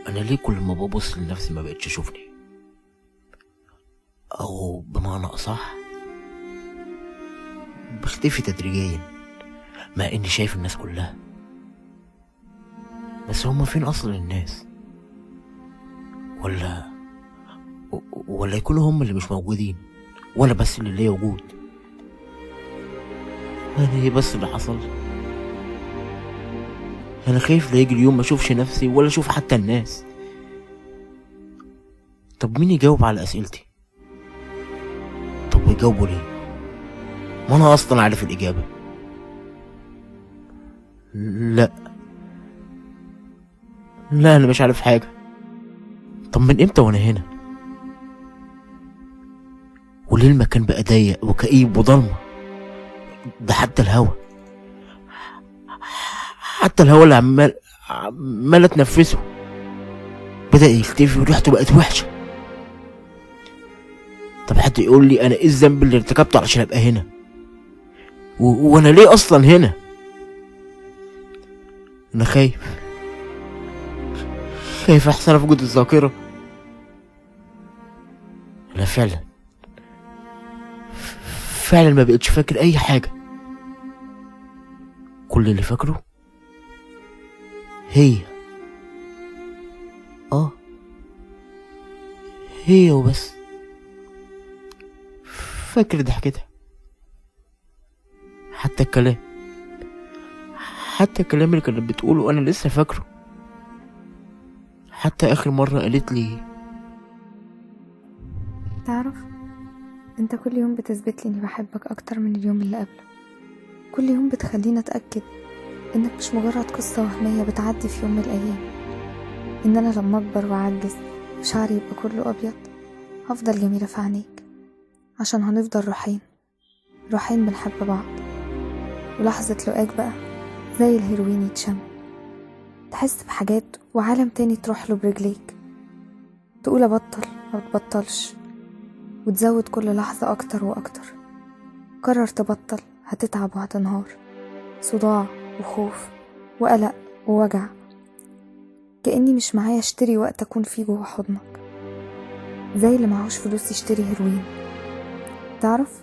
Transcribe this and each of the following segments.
انا ليه كل ما ببص لنفسي ما بقتش اشوفني؟ او بمعنى اصح بختفي تدريجيا مع اني شايف الناس كلها. بس هما فين اصلا الناس؟ ولا يكونوا هما اللي مش موجودين وانا بس اللي ليا وجود؟ انا ايه بس اللي حصل؟ انا خايف لا يجي اليوم ما اشوفش نفسي ولا اشوف حتى الناس. طب مين يجاوب على اسئلتي؟ طب ويجاوبوا ليه؟ ما انا اصلا عارف الاجابة. لا لا، انا مش عارف حاجة. طب من امتى وانا هنا؟ وليه المكان بقى ضيق وكئيب وضلمة؟ ده حتى الهوا اللي عمال اتنفسه بدأ يختفي وريحته بقت وحشة. طب حد يقول لي انا ايه الذنب اللي ارتكبته علشان ابقى هنا؟ وانا ليه اصلا هنا؟ انا خايف احسن افقد الذاكرة. انا فعلا ما بقتش فاكر اي حاجة. كل اللي فاكره هي هي وبس. فاكر ضحكتها، حتى الكلام اللي كانت بتقوله انا لسه فاكره. حتى اخر مرة قالت لي تعرف، انت كل يوم بتثبت لي اني بحبك اكتر من اليوم اللي قبله. كل يوم بتخليني اتأكد انك مش مجرد قصة وهمية بتعدي في يوم من الايام. ان انا لما اكبر واعجز وشعري يبقى كله ابيض هفضل جميلة في عينيك، عشان هنفضل روحين بنحب بعض. ولحظة لقاك بقى زي الهيروين يتشم، تحس بحاجات وعالم تاني تروح له برجليك. تقول ابطل ما تبطلش، وتزود كل لحظة اكتر واكتر. قرر تبطل هتتعب وهتنهار، صداع وخوف وقلق ووجع. كأني مش معايا اشتري وقت اكون فيه جوه حضنك، زي اللي معهوش فلوس يشتري هيروين. تعرف،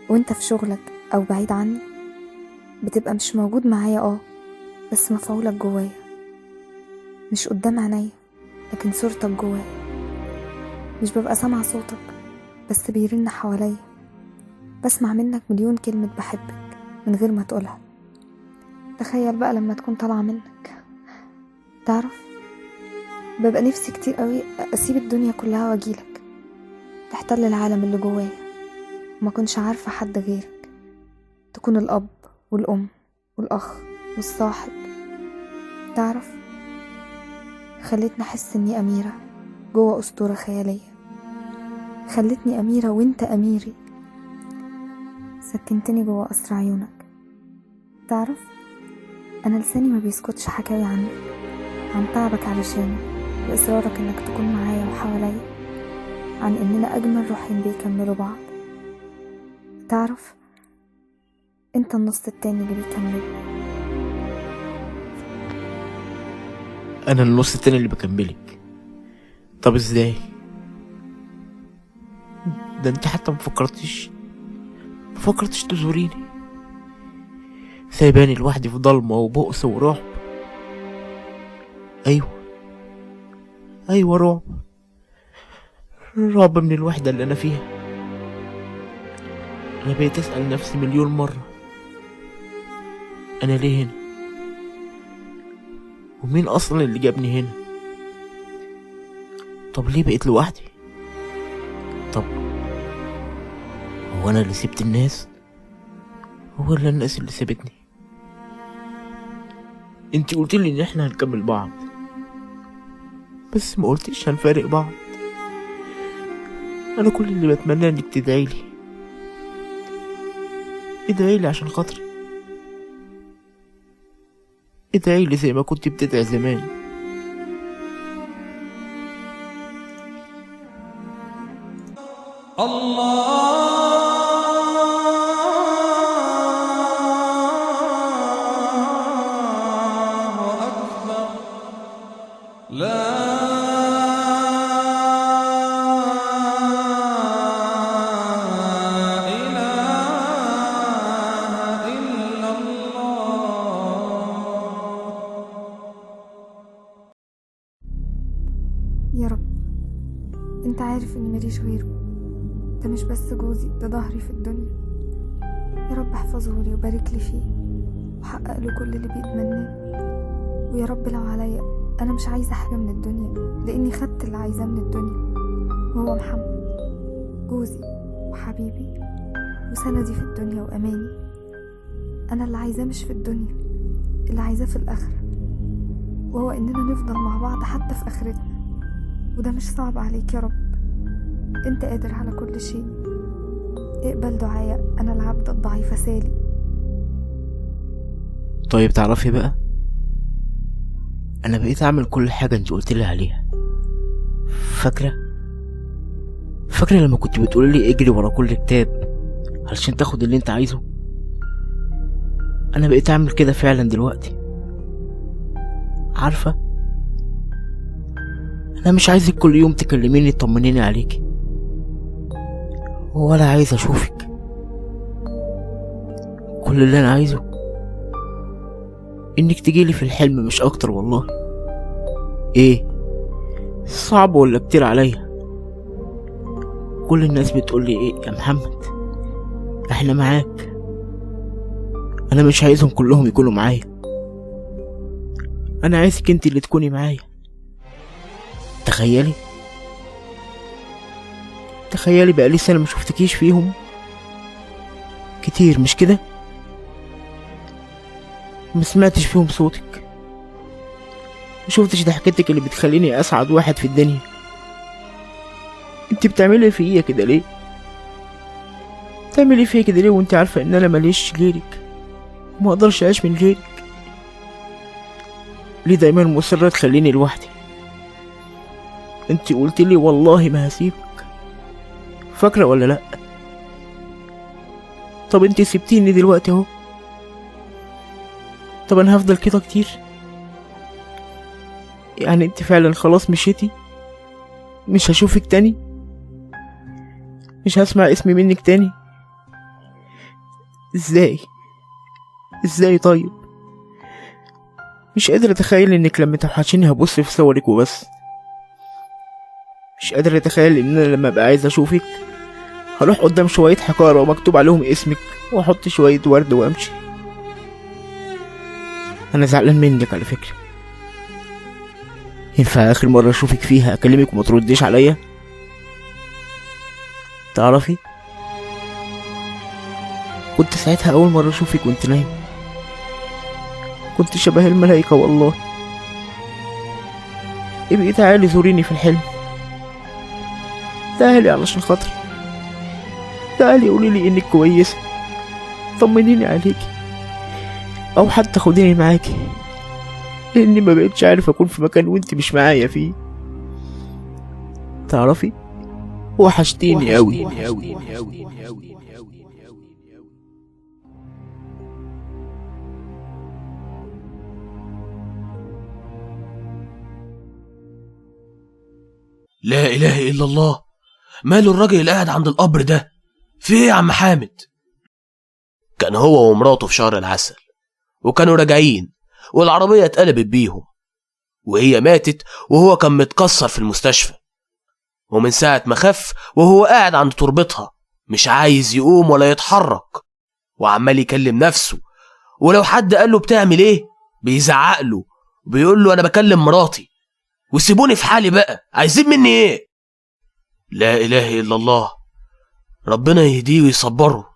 وانت في شغلك او بعيد عني بتبقى مش موجود معايا، بس مفعولك جوايا، مش قدام عينيا لكن صورتك جوايا. مش ببقى سامعة صوتك بس بيرن حواليا. بسمع منك مليون كلمة بحبك من غير ما تقولها. تخيل بقى لما تكون طالعة منك. تعرف، ببقى نفسي كتير قوي اسيب الدنيا كلها واجيلك، تحتل العالم اللي جوايا، وما كنش عارفة حد غيرك. تكون الاب والام والاخ والصاحب. تعرف، خلتني احس اني اميرة جوه اسطورة خيالية. خلتني اميرة وانت اميري. سكنتني جوه قصر عيونك. تعرف، انا لساني ما بيسكتش حكاوي عنك، عن تعبك علشاني، واصرارك انك تكون معايا وحواليا، عن اننا اجمل روحين بيكملوا بعض. تعرف، انت النص التاني اللي بيكمل. انا النص التاني اللي بكملك. طب ازاي؟ ده انت حتى مفكرتش تزوريني، سايباني لوحدي في ضلمة وبؤس ورعب. ايوه، رعب من الوحدة اللي انا فيها. انا بقيت اسأل نفسي مليون مرة، انا ليه هنا؟ ومين اصلا اللي جابني هنا؟ طب ليه بقيت لوحدي؟ طب هو انا اللي سبت الناس ولا الناس اللي سابتني؟ انتي قلتلي ان احنا هنكمل بعض، بس ما قلتيش هنفارق بعض. انا كل اللي بتمناه انك تدعيلي عشان خاطري. ادعيلي زي ما كنت بتدعي زمان. الله أكبر. لا إني ماليش غيره. ده مش بس جوزي، ده ظهري في الدنيا. يا رب احفظه لي وبارك لي فيه وحقق له كل اللي بيتمناه. ويا رب لو عليا أنا مش عايزة حاجة من الدنيا، لأني خدت اللي عايزاه من الدنيا، وهو محمد جوزي وحبيبي وسندي في الدنيا وأماني. أنا اللي عايزاه مش في الدنيا، اللي عايزاه في الآخرة، وهو إننا نفضل مع بعض حتى في آخرتنا. وده مش صعب عليك يا رب، أنت قادر على كل شيء. اقبل دعايا أنا العبد الضعيفة سالي. طيب تعرفي بقى، انا بقيت اعمل كل حاجة انت قلت لي عليها. فاكرة لما كنت بتقولي لي اجري ورا كل كتاب علشان تاخد اللي انت عايزه؟ انا بقيت اعمل كده فعلا دلوقتي. عارفة، انا مش عايزك كل يوم تكلميني تطمنيني عليكي، ولا عايز اشوفك. كل اللي انا عايزه انك تجيلي في الحلم، مش اكتر والله. ايه صعب ولا كتير عليا؟ كل الناس بتقولي ايه يا محمد، احنا معاك. انا مش عايزهم كلهم يكونوا معايا، انا عايزك انت اللي تكوني معايا. تخيلي بقالي سنة ما شفتكيش فيهم. كتير مش كده؟ ما سمعتش فيهم صوتك، ما شفتش ضحكتك اللي بتخليني اسعد واحد في الدنيا. انت بتعملي فيا كده ليه؟ بتعملي فيا كده ليه وانت عارفة ان انا ماليش غيرك وما اقدرش اعيش من غيرك؟ ليه دايما مصرة تخليني لوحدي؟ انت قلت لي والله ما هسيبك، فاكرة ولا لا؟ طب انت سبتيني دلوقتي اهو. طب انا هفضل كده كتير؟ يعني انت فعلا خلاص مشيتي؟ مش هشوفك تاني؟ مش هسمع اسمي منك تاني؟ ازاي طيب؟ مش قادر اتخيل انك لما توحشيني هبص في صورك وبس. مش قادر اتخيل ان انا لما ابقى عايز اشوفك هروح قدام شوية حجارة ومكتوب عليهم اسمك واحط شوية ورد وامشي. انا زعلان منك على فكرة. ينفع اخر مرة اشوفك فيها اكلمك وما ترديش عليا؟ تعرفي، كنت ساعتها اول مرة اشوفك وانت نايم، كنت شبه الملايكة والله. ابقي تعالي زوريني في الحلم، تعالي علشان خاطري، تعالي قوليلي انك كويسة، طمنيني عليكي، او حتى خديني معاكي، لاني ما بقتش عارف اكون في مكان وانت مش معايا فيه. تعرفي، وحشتيني قوي. لا اله الا الله، ماله الراجل اللي قاعد عند القبر ده؟ في ايه يا عم حامد؟ كان هو ومراته في شهر العسل، وكانوا راجعين والعربية اتقلبت بيهم، وهي ماتت وهو كان متكسر في المستشفى. ومن ساعة ما خف وهو قاعد عند تربتها مش عايز يقوم ولا يتحرك، وعمال يكلم نفسه، ولو حد قال له بتعمل ايه بيزعق له وبيقول له انا بكلم مراتي وسيبوني في حالي بقى، عايزين مني ايه؟ لا اله الا الله، ربنا يهديه ويصبره.